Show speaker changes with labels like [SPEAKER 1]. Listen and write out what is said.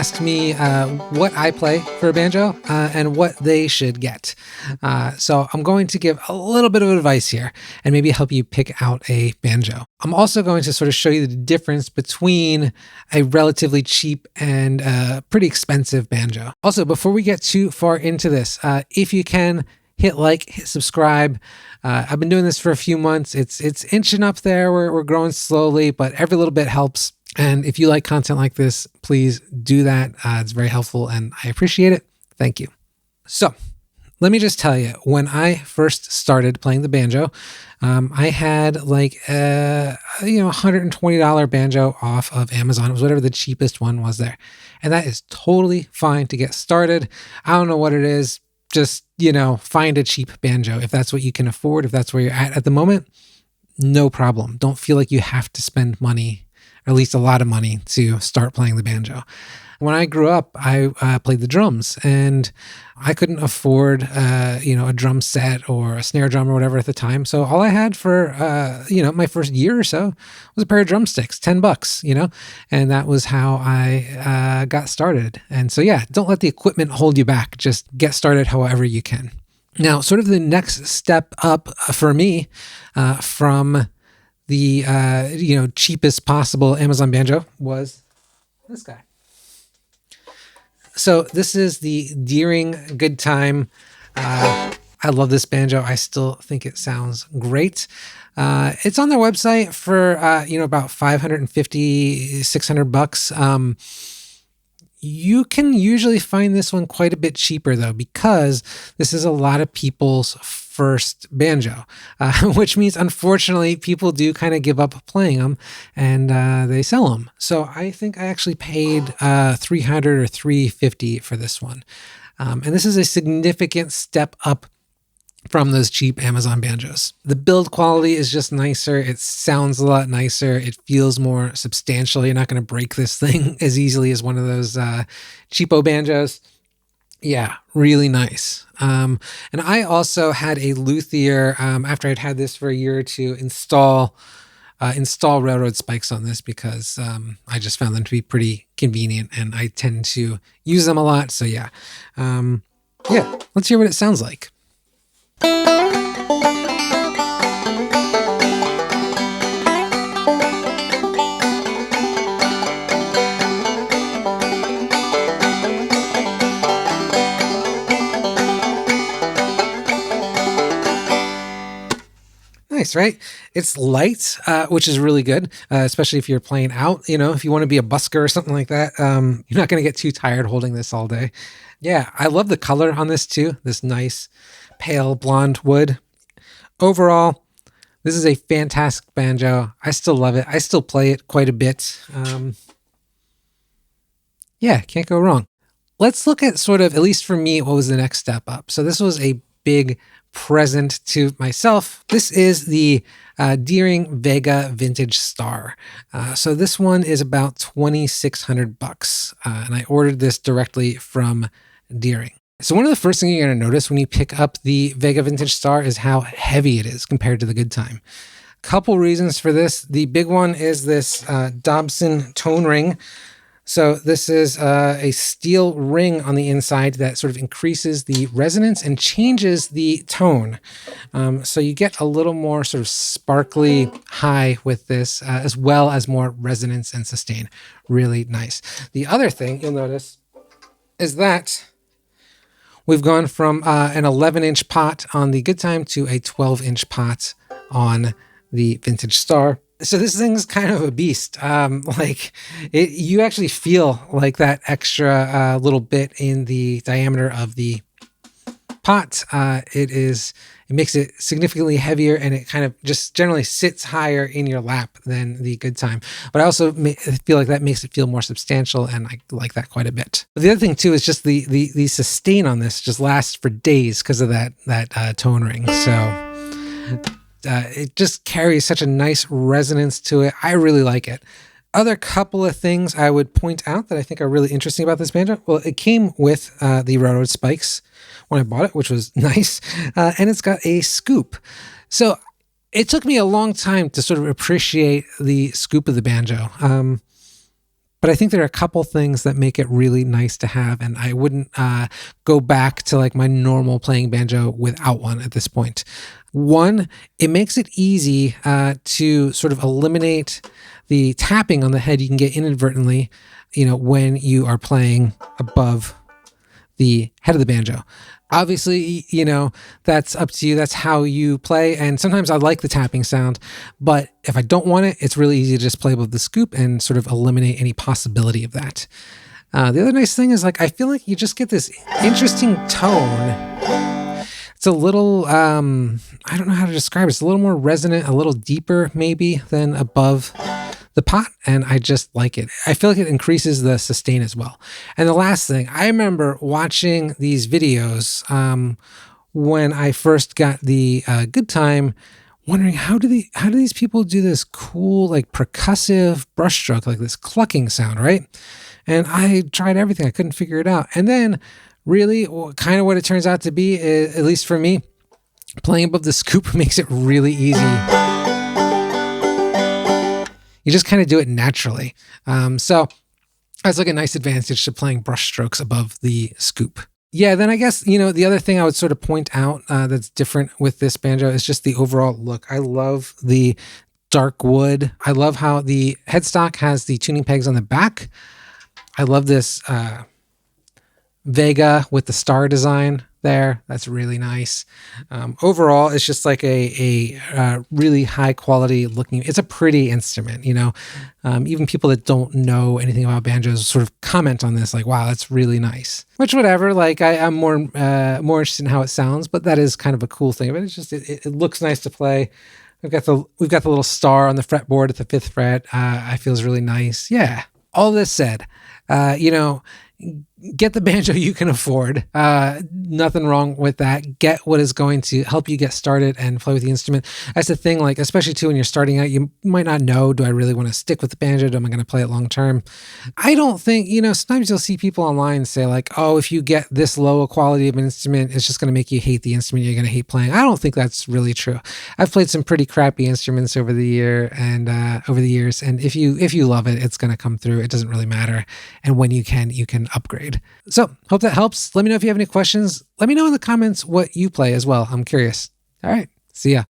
[SPEAKER 1] asked me what I play for a banjo and what they should get. So I'm going to give a little bit of advice here and maybe help you pick out a banjo. I'm also going to sort of show you the difference between a relatively cheap and pretty expensive banjo. Also, before we get too far into this, if you can, hit like, hit subscribe. I've been doing this for a few months. It's inching up there. We're growing slowly, but every little bit helps. And if you like content like this, please do that. It's very helpful and I appreciate it. Thank you. So let me just tell you, when I first started playing the banjo, I had like $120 banjo off of Amazon. It was whatever the cheapest one was there. And that is totally fine to get started. I don't know what it is. Just, find a cheap banjo if that's what you can afford, if that's where you're at the moment, no problem. Don't feel like you have to spend money, or at least a lot of money, to start playing the banjo. When I grew up, I played the drums, and I couldn't afford, a drum set or a snare drum or whatever at the time. So all I had for, my first year or so was a pair of drumsticks, $10, and that was how I got started. And so, yeah, don't let the equipment hold you back. Just get started however you can. Now, sort of the next step up for me from the, cheapest possible Amazon banjo was this guy. So this is the Deering Goodtime. I love this banjo. I still think it sounds great. It's on their website for, about $550, $600. You can usually find this one quite a bit cheaper though, because this is a lot of people's first banjo, which means unfortunately people do kind of give up playing them and they sell them. So I think I actually paid $300 or $350 for this one. And this is a significant step up from those cheap Amazon banjos. The build quality is just nicer. It sounds a lot nicer. It feels more substantial. You're not going to break this thing as easily as one of those cheapo banjos. Yeah, really nice. And I also had a luthier, after I'd had this for a year or two, install railroad spikes on this because I just found them to be pretty convenient and I tend to use them a lot. So yeah, let's hear what it sounds like. Nice, right? It's light, which is really good, especially if you're playing out, if you want to be a busker or something like that. You're not going to get too tired holding this all day. Yeah, I love the color on this too. This nice pale blonde wood. Overall, this is a fantastic banjo. I still love it. I still play it quite a bit. Can't go wrong. Let's look at sort of, at least for me, what was the next step up. So this was a big present to myself. This is the Deering Vega Vintage Star. So this one is about $2,600, and I ordered this directly from Deering. So one of the first things you're going to notice when you pick up the Vega Vintage Star is how heavy it is compared to the Goodtime. Couple reasons for this. The big one is this Dobson tone ring. So this is a steel ring on the inside that sort of increases the resonance and changes the tone. So you get a little more sort of sparkly high with this, as well as more resonance and sustain. Really nice. The other thing you'll notice is that we've gone from an 11-inch pot on the Goodtime to a 12-inch pot on the Vintage Star. So this thing's kind of a beast. You actually feel like that extra little bit in the diameter of the pot. It makes it significantly heavier, and it kind of just generally sits higher in your lap than the Goodtime. But I also feel like that makes it feel more substantial, and I like that quite a bit. But the other thing too is just the sustain on this just lasts for days because of that tone ring. So it just carries such a nice resonance to it. I really like it. Other couple of things I would point out that I think are really interesting about this banjo. Well, it came with the railroad spikes when I bought it, which was nice. And it's got a scoop. So it took me a long time to sort of appreciate the scoop of the banjo. But I think there are a couple things that make it really nice to have, and I wouldn't go back to like my normal playing banjo without one at this point. One, it makes it easy to sort of eliminate the tapping on the head you can get inadvertently, when you are playing above the head of the banjo. Obviously, that's up to you. That's how you play. And sometimes I like the tapping sound, but if I don't want it, it's really easy to just play above the scoop and sort of eliminate any possibility of that. The other nice thing is I feel like you just get this interesting tone. It's a little, I don't know how to describe it. It's a little more resonant, a little deeper maybe than above the pot, and I just like it. I feel like it increases the sustain as well. And the last thing, I remember watching these videos when I first got the Goodtime, wondering how do these people do this cool like percussive brushstroke, like this clucking sound, right? And I tried everything, I couldn't figure it out. And then really kind of what it turns out to be, is, at least for me, playing above the scoop makes it really easy. You just kind of do it naturally. So that's like a nice advantage to playing brush strokes above the scoop. Yeah, then I guess, the other thing I would sort of point out that's different with this banjo is just the overall look. I love the dark wood. I love how the headstock has the tuning pegs on the back. I love this Vega with the star design there. That's really nice. Overall, it's just like a really high quality looking. It's a pretty instrument, even people that don't know anything about banjos sort of comment on this, like, wow, that's really nice. Which, whatever, like I'm more interested in how it sounds, but that is kind of a cool thing. But it's just it looks nice to play. We've got the little star on the fretboard at the 5th fret. I feels really nice. Yeah. All this said, get the banjo you can afford. Nothing wrong with that. Get what is going to help you get started and play with the instrument. That's the thing, like, especially too when you're starting out, you might not know, do I really want to stick with the banjo? Am I going to play it long term? I don't think, sometimes you'll see people online say like, oh, if you get this low a quality of an instrument, it's just going to make you hate the instrument. You're going to hate playing. I don't think that's really true. I've played some pretty crappy instruments over the years. And if you love it, it's going to come through. It doesn't really matter. And when you can upgrade. So hope that helps. Let me know if you have any questions. Let me know in the comments what you play as well. I'm curious. All right. See ya.